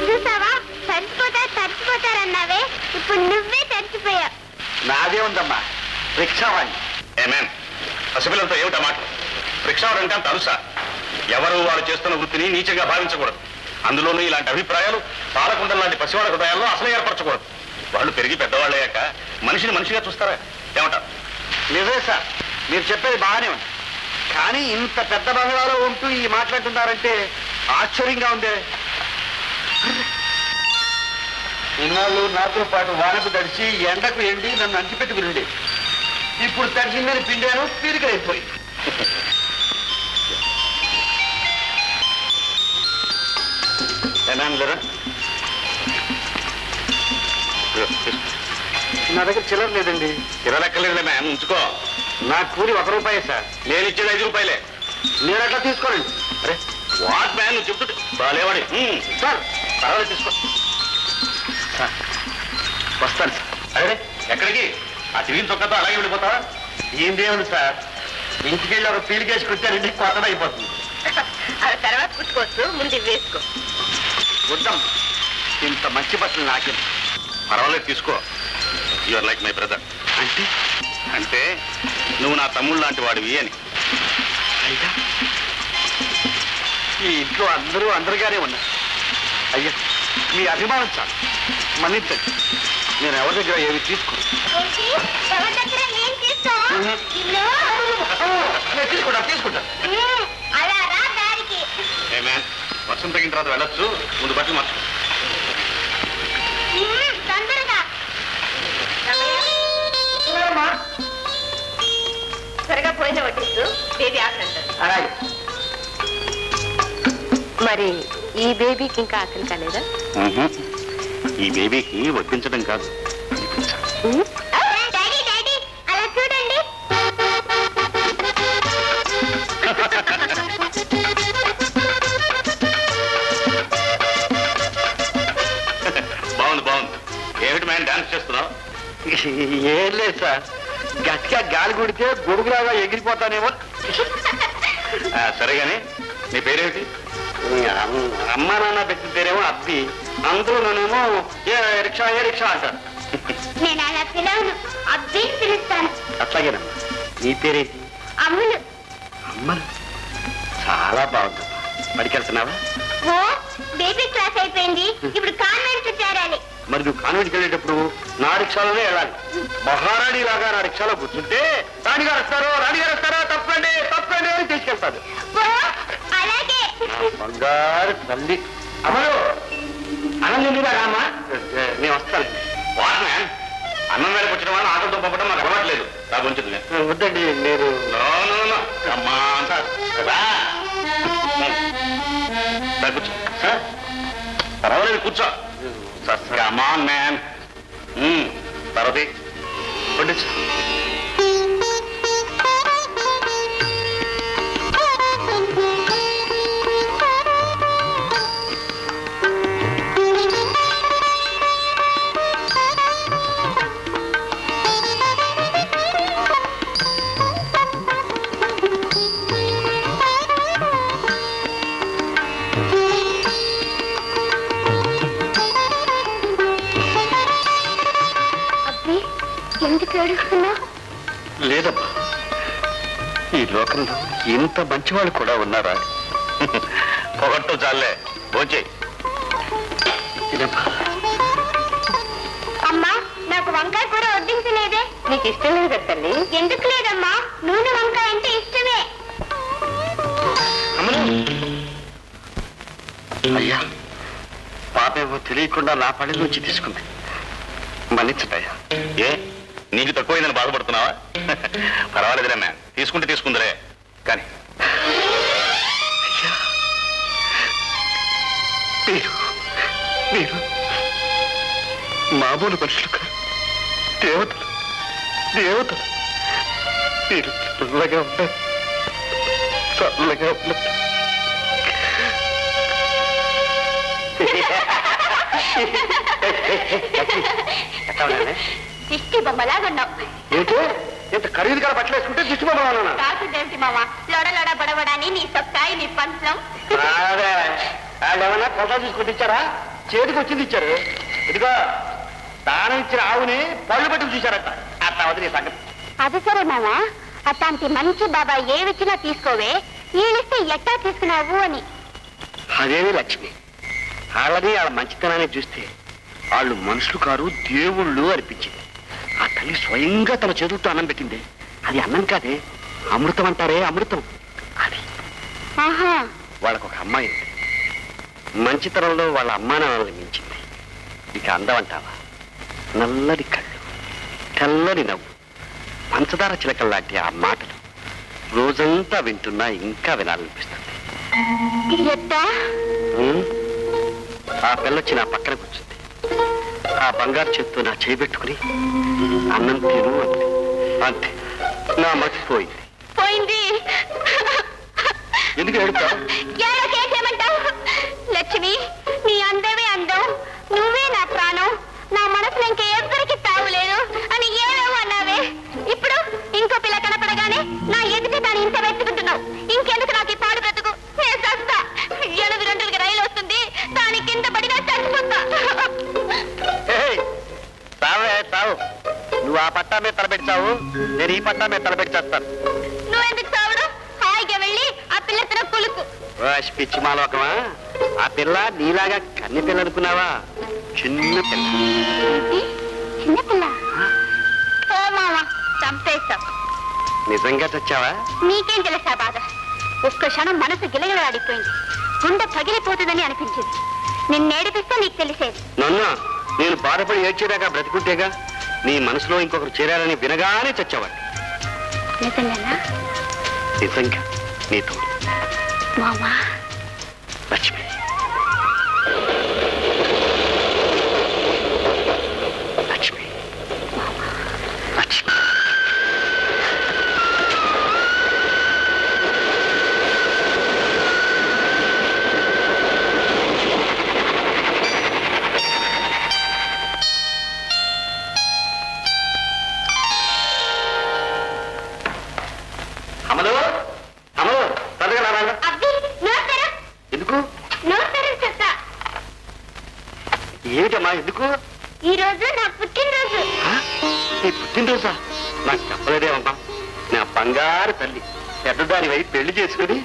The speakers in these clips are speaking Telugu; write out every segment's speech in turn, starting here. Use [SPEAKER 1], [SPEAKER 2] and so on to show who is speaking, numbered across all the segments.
[SPEAKER 1] చూసావా, చచ్చిపోతారన్నావే, ఇప్పుడు నువ్వే చచ్చిపోయావు.
[SPEAKER 2] నాదే ఉందమ్మా, రిక్షావాణి.
[SPEAKER 3] ఏమేన్ పసిపిల్లలతో ఏమిటా మాట? రిక్షావాడంటే అంత అలుసా? ఎవరు వారు చేస్తున్న వృత్తిని నీచంగా భావించకూడదు. అందులోనూ ఇలాంటి అభిప్రాయాలు పాలకుండ లాంటి పసివాళ్ళ హృదయాల్లో అసలు ఏర్పరచకూడదు. వాళ్ళు పెరిగి పెద్దవాళ్ళయ్యాక మనిషిని మనిషిగా చూస్తారా? ఏమంటారు?
[SPEAKER 2] నిజమే సార్, మీరు చెప్పేది బాగానే ఉంది. కానీ ఇంత పెద్ద బంగ్లాలో ఉంటూ ఈ మాట్లాడుతున్నారంటే ఆశ్చర్యంగా ఉంది. ఇన్నాళ్ళు నాతో పాటు వానకు తడిచి ఎండకు ఎండి నన్ను అంటిపెట్టుకుని, ఇప్పుడు తడిచిందని పిండాను, పీరికలైపోయి.
[SPEAKER 3] లేరా?
[SPEAKER 2] నా దగ్గర చిల్లర లేదండి.
[SPEAKER 3] చిరలెక్కలేదులే మ్యామ్, ఉంచుకో.
[SPEAKER 2] నా కూలి ₹1 సార్.
[SPEAKER 3] నేను ఇచ్చేది ₹5.
[SPEAKER 2] నేను అట్లా తీసుకోనండి.
[SPEAKER 3] అరే వాట్ మ్యాన్, నువ్వు చెప్తుంటే బాలేవాడి.
[SPEAKER 2] సార్
[SPEAKER 3] పర్వాలేదు, తీసుకో.
[SPEAKER 2] వస్తాను సార్.
[SPEAKER 3] అరే ఎక్కడికి? ఆ టిఫిన్ చొక్కతో అలాగే వెళ్ళిపోతావా?
[SPEAKER 2] ఏందేముంది సార్, ఇంటికి వెళ్ళి ఒక పీలికేసి కుట్టారంటే కొత్తగా అయిపోతుంది.
[SPEAKER 1] అది తర్వాత కుట్టుకోవచ్చు, ముందు వేసుకో.
[SPEAKER 2] వద్దాం, ఇంత మంచి బట్టలు నాకే.
[SPEAKER 3] పర్వాలేదు, తీసుకో. You're like my brother.
[SPEAKER 2] అంటే
[SPEAKER 3] అంటే నువ్వు నా తమ్ముడు లాంటి వాడివి అని.
[SPEAKER 2] అయ్యా, ఈ ఇంట్లో అందరుగానే ఉన్నారు. అయ్యా, మీ అభిమానం చాలు, మన్నించండి. నేను ఎవరి దగ్గర ఏమి తీసుకోను. తీసుకుంటా.
[SPEAKER 3] వర్షం తగిన తర్వాత వెళ్ళొచ్చు, ముందు బట్టలు మార్చు.
[SPEAKER 1] త్వరగా పోయిన వడ్డిస్తూ బేబీ ఆకలి అంటారు.
[SPEAKER 2] అలాగే.
[SPEAKER 1] మరి ఈ బేబీకి ఇంకా ఆకలి కాలేదా?
[SPEAKER 3] ఈ బేబీకి వడ్డించడం కాదు,
[SPEAKER 1] అలా చూడండి.
[SPEAKER 3] బాగుంది బాగుంది. ఏమిటి మ్యాన్ డాన్స్ చేస్తున్నావు?
[SPEAKER 2] ఏం లేదు సార్, గట్టిగా గాలి కొడితే గొడుగులాగా ఎగిరిపోతానేమో.
[SPEAKER 3] సరేగాని నీ పేరేమిటి?
[SPEAKER 2] అమ్మా నాన్న పెట్టిన పేరేమో అబ్బి, అందరూనేమో ఏ రిక్షా అంటారు.
[SPEAKER 1] నేను అలా పిలవను, అబ్బి పిలుస్తాను.
[SPEAKER 2] అట్లాగేనమ్మా. నీ పేరేంటి?
[SPEAKER 1] అమ్ములు.
[SPEAKER 2] అమ్మలు, చాలా బాగుంది. పడికెళ్తున్నావా?
[SPEAKER 1] ఓ, బేబీ క్లాస్ అయిపోయింది, ఇప్పుడు కాన్వెంట్ చేరాలి.
[SPEAKER 2] మరి నువ్వు కాన్వెంట్కి వెళ్ళేటప్పుడు నా రిక్షాలోనే వెళ్ళాలి. మహారాణి లాగా నా రిక్షాలో కూర్చుంటే రాణిగారు వస్తారో తప్పండి అని తీసుకెళ్తాడు.
[SPEAKER 1] ఓ, అలాగే.
[SPEAKER 2] బంగారు తల్లి. అమ్మలు, అన్నం తిందిరా రామ్మా. నేను వస్తాను.
[SPEAKER 3] వాట్ మ్యాన్, అన్నం వేళకు వచ్చిన వాళ్ళని ఆటోతో పంపడం నాకు అలవాట్లేదు. నాకు ఉంచుతుంది.
[SPEAKER 2] వద్దండి, మీరు
[SPEAKER 3] కూర్చో. పర్వాలేదు, కూర్చో. Come on man. తర్వాత వడ్డించు. లేదమ్మా, ఈ లోకంలో ఇంత మంచివాళ్ళు కూడా ఉన్నారా? పొగట్టు చాలే, భోంచేయి.
[SPEAKER 1] అమ్మా, నాకు వంకాయ కూర వడ్డించలేదే. నీకు ఇష్టం లేదు కదా తల్లి? ఎందుకు లేదమ్మా, నూనె వంకాయ అంటే ఇష్టమే.
[SPEAKER 2] అయ్యా, పాపేమో తెలియకుండా నా పని నుంచి తీసుకుంది, మన్నించటయ్యా.
[SPEAKER 3] ఏ, నీకు తక్కువైందని బాధపడుతున్నావా? పర్వాలేదులే మ్యామ్, తీసుకుందిరే. కానీ
[SPEAKER 2] మీరు మామూలు మనుషులు కాదు, దేవతలు. మీరు చల్లగా ఉన్నారు.
[SPEAKER 1] దిష్టి బొమ్మలాగున్నావు.
[SPEAKER 2] ఏంటి ఇంత ఖరీదు గల బట్టలు వేసుకుంటే దిష్టిపోవాలన్నా
[SPEAKER 1] కాసుదేంటి మామ లొడ లొడ బడబడని నీ సొక్కాయి నీ పంచం
[SPEAKER 2] వాళ్ళు ఏమన్నా కొత్త చూసుకుంటూ ఇచ్చారా? చేతికి వచ్చింది ఇచ్చారు. ఇదిగో దానం ఇచ్చిన ఆవుని పళ్ళు పట్టుకు చూశారట. అట్లా వదిలే సంగతి.
[SPEAKER 1] అది సరే మామ, అట్లాంటి మంచి బాబా ఏమిచ్చినా తీసుకోవే, ఈలిస్తే ఎట్టా తీసుకున్నావు అని.
[SPEAKER 2] అదేమి లక్ష్మి, వాళ్ళని వాళ్ళ మంచితనాన్ని చూస్తే వాళ్ళు మనుషులు కారు దేవుళ్ళు అనిపించింది. ఆ తల్లి స్వయంగా తన చేతులతో అన్నం పెట్టింది. అది అన్నం కాదే, అమృతం అంటారే, అమృతం. అది వాళ్ళకు ఒక అమ్మాయి ఉంది. మంచితనంలో వాళ్ళ అమ్మానాన్నని మించింది. ఇక అందం అంటావా? నల్లటి కళ్ళు, తెల్లని నవ్వు, పంచదార చిలకల్లాంటి ఆ మాటలు రోజంతా వింటున్నా ఇంకా వినాలనిపిస్తుంది. ఆ పిల్లొచ్చి నా పక్కన కూర్చుంది. ఆ బంగారు చేత్తో నా చేపెట్టుకుని అన్నం తిను అంతే. అంతే, నా మర్చిపోయింది.
[SPEAKER 1] పోయింది.
[SPEAKER 2] ఎందుకు ఏడుతావు?
[SPEAKER 1] లక్ష్మి, నీ అందమే అందం, నువ్వే నా ప్రాణం, నా మనసులో ఇంక ఎవ్వరికి తావులేదు అని ఏవేవో అన్నావే. ఇప్పుడు ఇంకో పిల్ల కనపడగానే నా ఎదుటి దాన్ని ఇంత వెతుకుంటున్నావు. ఇంకెందుకు నాకు ఈ పాడు బ్రతుకు? నేను చస్తా. 8 గంటలకి రైలు వస్తుంది, దాని కింద పడినా చచ్చిపోతా.
[SPEAKER 2] తావే తావు. నువ్వు ఆ పట్టా మీద తలపెట్టావు, నేను ఈ పట్టా మీద తలపెట్టి చేస్తాను.
[SPEAKER 1] నువ్వెందుకు తావుడు? హాయిగా వెళ్ళి ఆ పిల్ల తిన కొలుకు.
[SPEAKER 2] పిచ్చి మాలోకమా? ఆ పిల్ల నీలాగా కన్ని పిల్ల అనుకున్నావా? చిన్న పిల్ల.
[SPEAKER 1] చిన్న పిల్ల? ఓ మామ, చంపేస్తావు.
[SPEAKER 2] నిజంగా చచ్చావా?
[SPEAKER 1] నీకేం తెలుసా బాధ? ఒక్క క్షణం మనసు గిలగిలలాడిపోయింది, గుండె పగిలిపోతుందని అనిపించింది. నిన్నేడిపిస్తే నీకు తెలిసేది.
[SPEAKER 2] నన్ను నేను బాధపడి ఏడ్చేదాకా బ్రతికుంటేగా నీ మనసులో ఇంకొకరు చేరాలని వినగానే చచ్చావాడు.
[SPEAKER 1] నిజంగా?
[SPEAKER 2] నిజంగా నీతో.
[SPEAKER 1] మామా
[SPEAKER 2] లక్ష్మి, లక్ష్మి, లక్ష్మి. అమలు, అమలు, త్వరగా రావాలి. ఎందుకు? ఏమిటమ్మా, ఎందుకు?
[SPEAKER 1] ఈ రోజు నా పుట్టినరోజు.
[SPEAKER 2] నీ పుట్టినరోజా? నాకు చెప్పలేదేమమ్మా. నా బంగారు తల్లి, పెద్దదాని వైపు పెళ్లి చేసుకుని.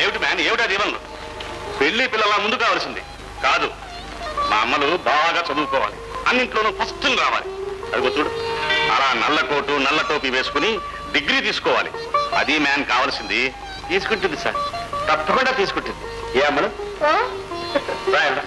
[SPEAKER 3] ఏమిటి మ్యాన్, ఏమిటా దీవెనలు? పెళ్లి పిల్లల ముందు కావాల్సింది కాదు. మా అమ్మలు బాగా చదువుకోవాలి, అన్నింట్లోనూ ఫస్ట్ రావాలి. అదిగో చూడు, అలా నల్ల కోటు నల్ల టోపీ వేసుకుని డిగ్రీ తీసుకోవాలి. అది మ్యాన్ కావాల్సింది.
[SPEAKER 2] తీసుకుంటుంది సార్, తప్పకుండా తీసుకుంటుంది. ఏ అమ్మలు? రాయడా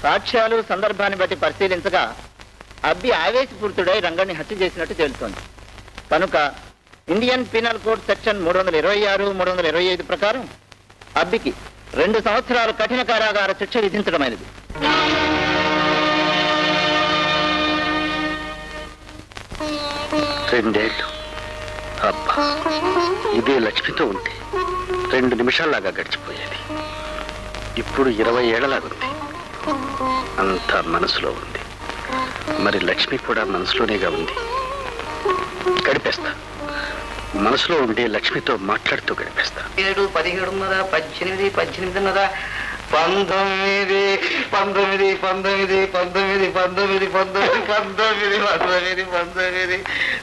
[SPEAKER 4] సాక్ష్యాలు సందర్భాన్ని బట్టి పరిశీలించగా అబ్బి ఆవేశపూరితుడై రంగణ్ణి హత్య చేసినట్టు తెలుస్తోంది. కనుక ఇండియన్ పీనల్ కోడ్ సెక్షన్ 326, 325 ప్రకారం అబ్బికి 2 సంవత్సరాలు కఠిన కారాగార శిక్ష విధించడమైనది.
[SPEAKER 2] రెండేళ్ళు అబ్బా, ఇదే లక్ష్మితో ఉంటే 2 నిమిషాల్లాగా గడిచిపోయేది. ఇప్పుడు 20 ఏళ్లలాగుంది. అంతా మనసులో ఉంది. మరి లక్ష్మి కూడా మనసులోనేగా ఉంది. గడిపేస్తా. మనసులో ఉండే లక్ష్మితో మాట్లాడుతూ గడిపేస్తా.
[SPEAKER 4] 7, 17, 18, 18:30, 19, 19, 19, 19, 19,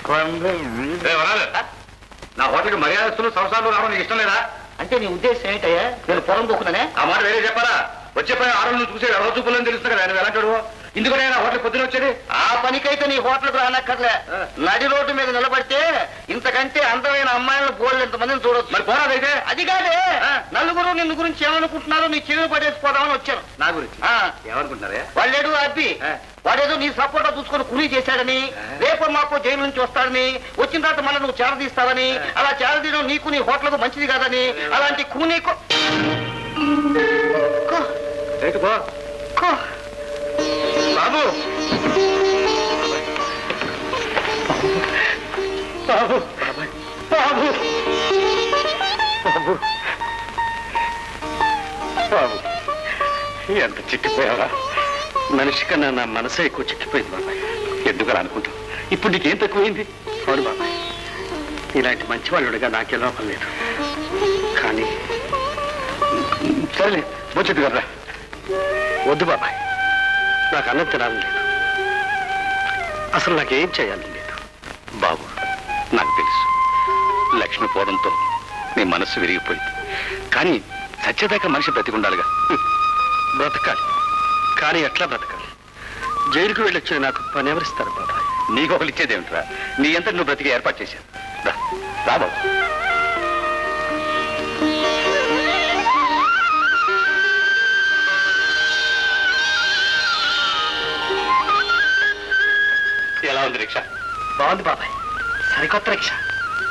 [SPEAKER 4] 19.
[SPEAKER 3] నా హోటల్కి మర్యాదస్తులు సంవత్సరాలు రావడం నీకు ఇష్టం లేదా?
[SPEAKER 4] అంటే నీ ఉద్దేశం ఏంటయ్యా? నేను పొలం పోకున్నానే?
[SPEAKER 3] ఆ మాట వేరే చెప్పారా? వచ్చేపోయి ఆరోజు చూసే ఎవరో చూపులని తెలుస్తుంది కదా. నువ్వు ఎలాంటాడు? ఎందుకంటే నా హోటల్ పొద్దున వచ్చేది.
[SPEAKER 4] ఆ పనికైతే నీ హోటల్కు రానక్కర్లే. నడి రోడ్డు మీద నిలబడితే ఇంతకంటే అందమైన అమ్మాయిలను బోళ్ళు ఎంతమందిని చూడొచ్చు.
[SPEAKER 3] మరి పోరాదైతే
[SPEAKER 4] అది కాదే, నలుగురు నిన్ను గురించి ఏమనుకుంటున్నారో నీ చెవి పడేసిపోదామని వచ్చాను.
[SPEAKER 3] నా గురించి ఏమనుకుంటున్నారే?
[SPEAKER 4] వాళ్ళేడు అబ్బి వాడేదో నీ సపోర్టా చూసుకొని కూలీ చేశాడని, రేపు మాపో జైలు నుంచి వస్తాడని, వచ్చిన తర్వాత మళ్ళీ నువ్వు చేరదీస్తావని, అలా చేరదీయడం నీకు నీ హోటల్కు మంచిది కాదని, అలాంటి కూనీ
[SPEAKER 3] బాబు బాబు బాబు బాబు బాబు ఎంత చిక్కిపోయావా?
[SPEAKER 2] మనిషి కన్నా నా మనసే ఎక్కువ చిక్కిపోయింది బాబాయ్.
[SPEAKER 3] ఎందుకలా అనుకుంటావు? ఇప్పుడు నీకేం తక్కువైంది?
[SPEAKER 2] అవును బాబాయ్, ఇలాంటి మంచి వాళ్ళుగా నాకే లోపం లేదు. కానీ
[SPEAKER 3] సరేలే, వచ్చేది కదా.
[SPEAKER 2] వద్దు బాబాయ్, నాకు అన్నం తినాలని లేదు. అసలు నాకేం చేయాలని లేదు.
[SPEAKER 3] బాబు, నాకు తెలుసు లక్ష్మి పోవడంతో నీ మనస్సు విరిగిపోయింది. కానీ సత్యదాకా మనిషి బ్రతికుండాలిగా.
[SPEAKER 2] బ్రతకాలి, కానీ ఎట్లా బ్రతకాలి? జైలుకు వెళ్ళొచ్చిన నాకు పని ఎవరిస్తారు బాబాయ్?
[SPEAKER 3] నీకు ఒకరు ఇచ్చేదేమిట్రా? నీ ఎంత నువ్వు బ్రతికి ఏర్పాటు చేశాను. రా బాబు. ఎలా ఉంది రిక్షా?
[SPEAKER 2] బాగుంది బాబాయ్, సరికొత్త రిక్షా.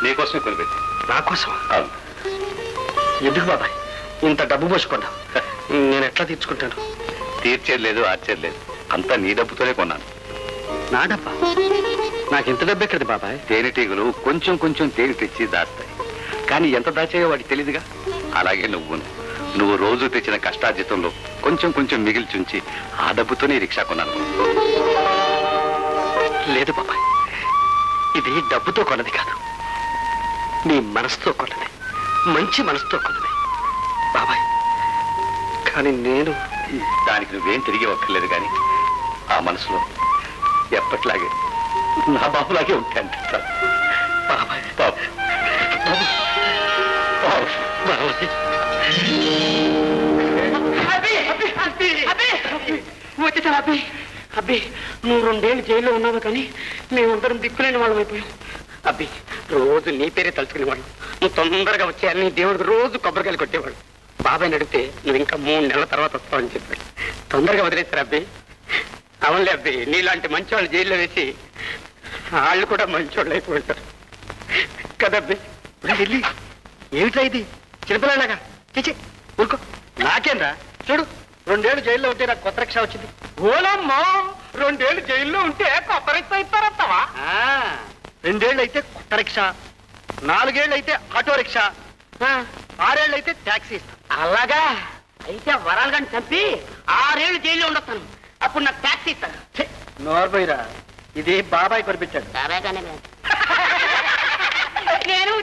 [SPEAKER 3] నీకోసమే కొనిపెట్టి.
[SPEAKER 2] నా కోసం?
[SPEAKER 3] అవును.
[SPEAKER 2] ఎందుకు బాబాయ్ ఇంత డబ్బు పోసుకున్నావు? నేను ఎట్లా తీర్చుకుంటాను?
[SPEAKER 3] తీర్చేది లేదు, ఆర్చేది లేదు. అంతా నీ డబ్బుతోనే కొన్నాను.
[SPEAKER 2] నా డబ్బా? నాకు ఇంత డబ్బు ఎక్కడిది బాబాయ్?
[SPEAKER 3] తేనెటీగలు కొంచెం కొంచెం తేనె తెచ్చి దాస్తాయి. కానీ ఎంత దాచాయో వాడికి తెలీదుగా. అలాగే నువ్వు రోజు తెచ్చిన కష్టార్జితంలో కొంచెం కొంచెం మిగిల్చుంచి ఆ డబ్బుతోనే రిక్షా కొన్నాను.
[SPEAKER 2] లేదు బాబాయ్, ఇది డబ్బుతో కొన్నది కాదు, నీ మనసుతో కొన్నది, మంచి మనసుతో కొన్నది బాబాయ్. కానీ నేను
[SPEAKER 3] దానికి నువ్వేం తిరిగి ఒక్కర్లేదు. కానీ ఆ మనసులో ఎప్పట్లాగే నా బాబులాగే ఉంటే అనిపిస్తాను.
[SPEAKER 2] బాబాయ్
[SPEAKER 3] బాబు బాబు
[SPEAKER 2] బాబాయ్.
[SPEAKER 4] వచ్చేసాను అబ్బి. అబ్బి, నువ్వు 2 ఏళ్ళు జైల్లో ఉన్నావు, కానీ మేమందరం దిక్కులేని వాళ్ళం అయిపోయాం. అబ్బి, రోజు నీ పేరే తలుచుకునేవాడు. నువ్వు తొందరగా వచ్చేయాలని దేవుడికి రోజు కొబ్బరికాయలు కొట్టేవాడు. బాబాయ్ని అడిగితే నువ్వు ఇంకా 3 నెలల తర్వాత వస్తావని చెప్పాడు. తొందరగా వదిలేశారు అబ్బి. అవునులే అబ్బి, నీలాంటి మంచి వాళ్ళు జైల్లో వేసి వాళ్ళు కూడా మంచోళ్ళు అయిపోతారు కదబ్బి.
[SPEAKER 2] వెళ్ళి ఏమిట్రా ఇది? చిన్నపిల్లలాగా చిచి ఊరుకో. నాకేంరా? చూడు, 2 ఏళ్ళు జైల్లో ఉంటే నాకు కొత్త రిక్షా వచ్చింది.
[SPEAKER 4] ఓలమ్మో, 2 ఏళ్ళు జైల్లో ఉంటే కొత్త రిక్షా ఇస్తారంటావా?
[SPEAKER 2] 2 ఏళ్ళు అయితే కొత్త రిక్షా, 4 ఏళ్ళు అయితే ఆటో రిక్షా, 6 ఏళ్ళు అయితే ట్యాక్సీ ఇస్తా.
[SPEAKER 4] అలాగా అయితే వరాలు కానీ చంపి 6 ఏళ్ళు జైల్లో ఉండొస్తాను. అప్పుడు నాకు ట్యాక్సీ ఇస్తాను.
[SPEAKER 2] నోర్బైరా,
[SPEAKER 4] ఇది బాబాయ్ కొనిపించాడు.
[SPEAKER 1] బాబాయ్ కానీ
[SPEAKER 4] నేను